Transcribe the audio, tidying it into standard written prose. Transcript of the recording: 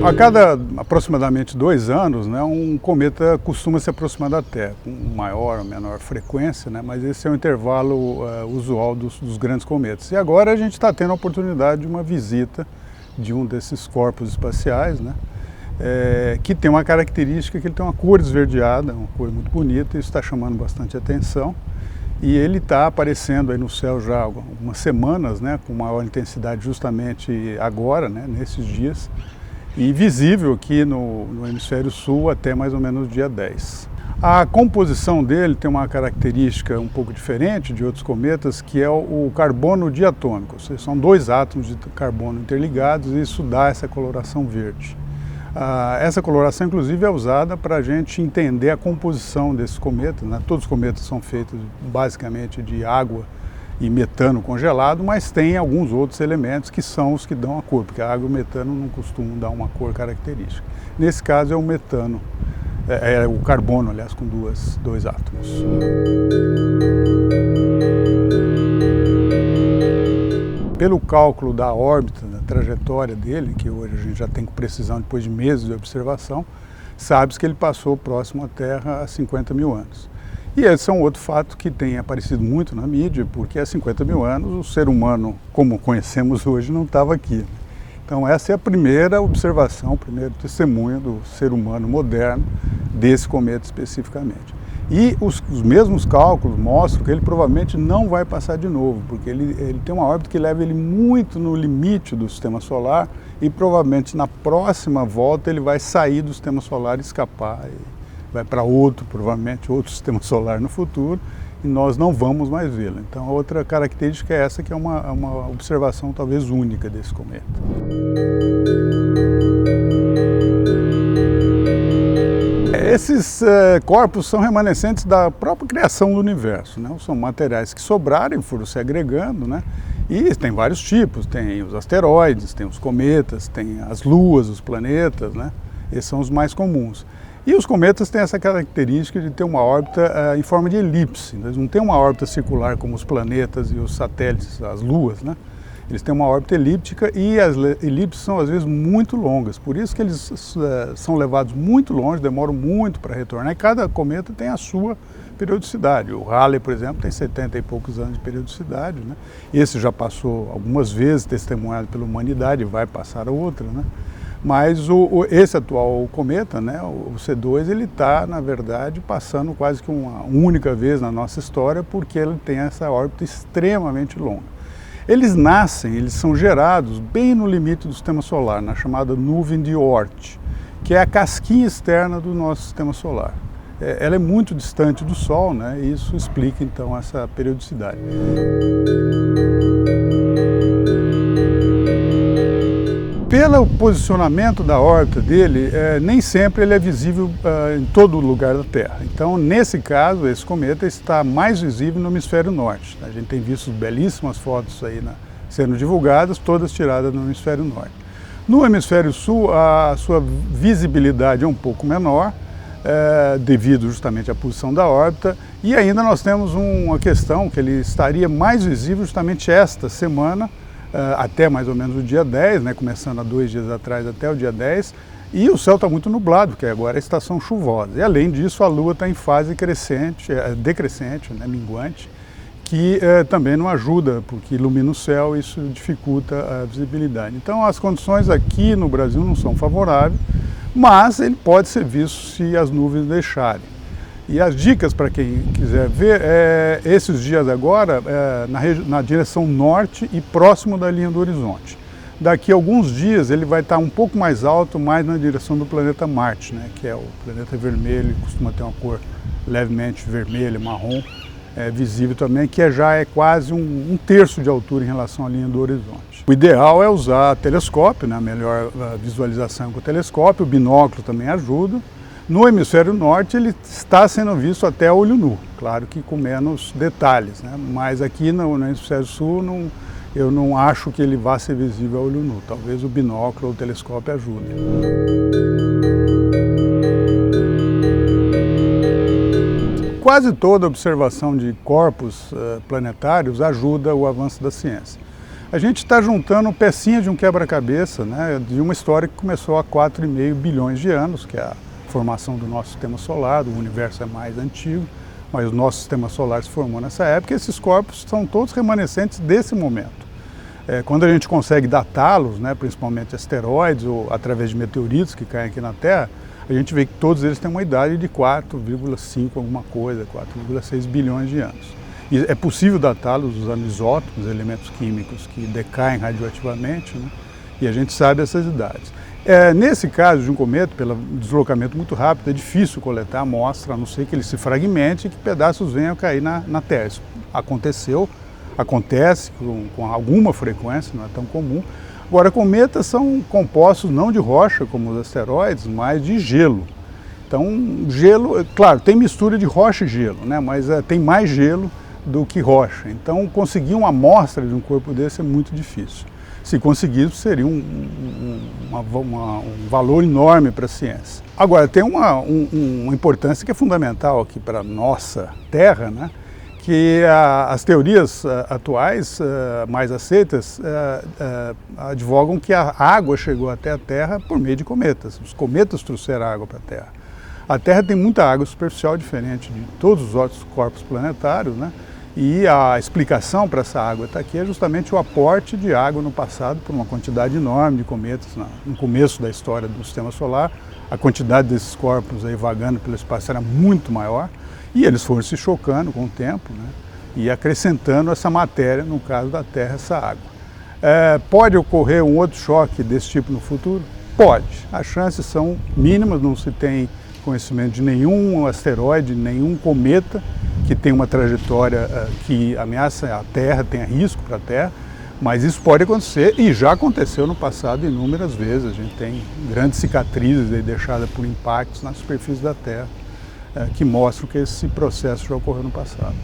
A cada aproximadamente 2 anos, né, um cometa costuma se aproximar da Terra, com maior ou menor frequência, né, mas esse é o intervalo usual dos grandes cometas. E agora a gente está tendo a oportunidade de uma visita de um desses corpos espaciais, né, que tem uma característica que ele tem uma cor esverdeada, uma cor muito bonita, isso está chamando bastante atenção. E ele está aparecendo aí no céu já há algumas semanas, né, com maior intensidade justamente agora, né, nesses dias, e visível aqui no hemisfério sul até mais ou menos o dia 10. A composição dele tem uma característica um pouco diferente de outros cometas, que é o carbono diatômico, ou seja, são 2 átomos de carbono interligados e isso dá essa coloração verde. Essa coloração, inclusive, é usada para a gente entender a composição desses cometas, né? Todos os cometas são feitos basicamente de água e metano congelado, mas tem alguns outros elementos que são os que dão a cor, porque a água e o metano não costumam dar uma cor característica. Nesse caso é o metano, é o carbono, aliás, com dois átomos. Pelo cálculo da órbita, da trajetória dele, que hoje a gente já tem com precisão depois de meses de observação, sabe-se que ele passou próximo à Terra há 50 mil anos. E esse é um outro fato que tem aparecido muito na mídia, porque há 50 mil anos o ser humano, como conhecemos hoje, não estava aqui. Então essa é a primeira observação, o primeiro testemunho do ser humano moderno desse cometa especificamente. E os mesmos cálculos mostram que ele provavelmente não vai passar de novo, porque ele tem uma órbita que leva ele muito no limite do sistema solar e provavelmente na próxima volta ele vai sair do sistema solar e escapar. Vai para provavelmente outro sistema solar no futuro, e nós não vamos mais vê-lo. Então a outra característica é essa, que é uma observação talvez única desse cometa. Esses corpos são remanescentes da própria criação do universo, né? São materiais que sobraram e foram se agregando, né? E tem vários tipos, tem os asteroides, tem os cometas, tem as luas, os planetas, né? Esses são os mais comuns. E os cometas têm essa característica de ter uma órbita em forma de elipse. Eles não têm uma órbita circular como os planetas e os satélites, as luas, né? Eles têm uma órbita elíptica e as elipses são às vezes muito longas. Por isso que eles são levados muito longe, demoram muito para retornar. E cada cometa tem a sua periodicidade. O Halley, por exemplo, tem 70 e poucos anos de periodicidade, né? Esse já passou algumas vezes testemunhado pela humanidade, vai passar a outra, né? Mas esse atual cometa, né, o C2, ele está, na verdade, passando quase que uma única vez na nossa história, porque ele tem essa órbita extremamente longa. Eles nascem, eles são gerados bem no limite do sistema solar, na chamada nuvem de Oort, que é a casquinha externa do nosso sistema solar. Ela é muito distante do Sol, né, e isso explica, então, essa periodicidade. Pelo posicionamento da órbita dele, nem sempre ele é visível em todo lugar da Terra. Então, nesse caso, esse cometa está mais visível no hemisfério norte. A gente tem visto belíssimas fotos aí sendo divulgadas, todas tiradas no hemisfério norte. No hemisfério sul, a sua visibilidade é um pouco menor, devido justamente à posição da órbita, e ainda nós temos uma questão que ele estaria mais visível justamente esta semana, até mais ou menos o dia 10, né, começando há 2 dias atrás até o dia 10, e o céu está muito nublado, porque agora é a estação chuvosa. E além disso, a Lua está em fase decrescente, né, minguante, que também não ajuda, porque ilumina o céu e isso dificulta a visibilidade. Então as condições aqui no Brasil não são favoráveis, mas ele pode ser visto se as nuvens deixarem. E as dicas para quem quiser ver, esses dias agora, na direção norte e próximo da linha do horizonte. Daqui a alguns dias ele vai estar um pouco mais alto, mais na direção do planeta Marte, né, que é o planeta vermelho, costuma ter uma cor levemente vermelha, marrom, visível também, que já é quase um terço de altura em relação à linha do horizonte. O ideal é usar telescópio, né, a melhor visualização com o telescópio, o binóculo também ajuda. No hemisfério norte ele está sendo visto até a olho nu, claro que com menos detalhes, né? Mas aqui no hemisfério sul eu não acho que ele vá ser visível a olho nu, talvez o binóculo ou o telescópio ajudem. Quase toda observação de corpos planetários ajuda o avanço da ciência. A gente está juntando pecinha de um quebra-cabeça, né, de uma história que começou há 4,5 bilhões de anos, que é a formação do nosso sistema solar. O universo é mais antigo, mas o nosso sistema solar se formou nessa época, e esses corpos são todos remanescentes desse momento. Quando a gente consegue datá-los, né, principalmente asteroides ou através de meteoritos que caem aqui na Terra, a gente vê que todos eles têm uma idade de 4,5 alguma coisa, 4,6 bilhões de anos. E é possível datá-los usando isótopos, elementos químicos que decaem radioativamente, né? E a gente sabe essas idades. Nesse caso de um cometa, pelo deslocamento muito rápido, é difícil coletar a amostra, a não ser que ele se fragmente e que pedaços venham a cair na Terra. Isso acontece com alguma frequência, não é tão comum. Agora, cometas são compostos não de rocha, como os asteroides, mas de gelo. Então, gelo, claro, tem mistura de rocha e gelo, né? Mas tem mais gelo do que rocha. Então, conseguir uma amostra de um corpo desse é muito difícil. Se conseguir, seria um valor enorme para a ciência. Agora, tem uma importância que é fundamental aqui para a nossa Terra, né? Que as teorias atuais, mais aceitas, advogam que a água chegou até a Terra por meio de cometas. Os cometas trouxeram a água para a Terra. A Terra tem muita água superficial, diferente de todos os outros corpos planetários, né? E a explicação para essa água estar aqui é justamente o aporte de água no passado por uma quantidade enorme de cometas no começo da história do Sistema Solar. A quantidade desses corpos aí vagando pelo espaço era muito maior e eles foram se chocando com o tempo, né? E acrescentando essa matéria, no caso da Terra, essa água. Pode ocorrer um outro choque desse tipo no futuro? Pode. As chances são mínimas, não se tem conhecimento de nenhum asteroide, nenhum cometa que tem uma trajetória que ameaça a Terra, tenha risco para a Terra, mas isso pode acontecer e já aconteceu no passado inúmeras vezes. A gente tem grandes cicatrizes aí deixadas por impactos na superfície da Terra que mostram que esse processo já ocorreu no passado.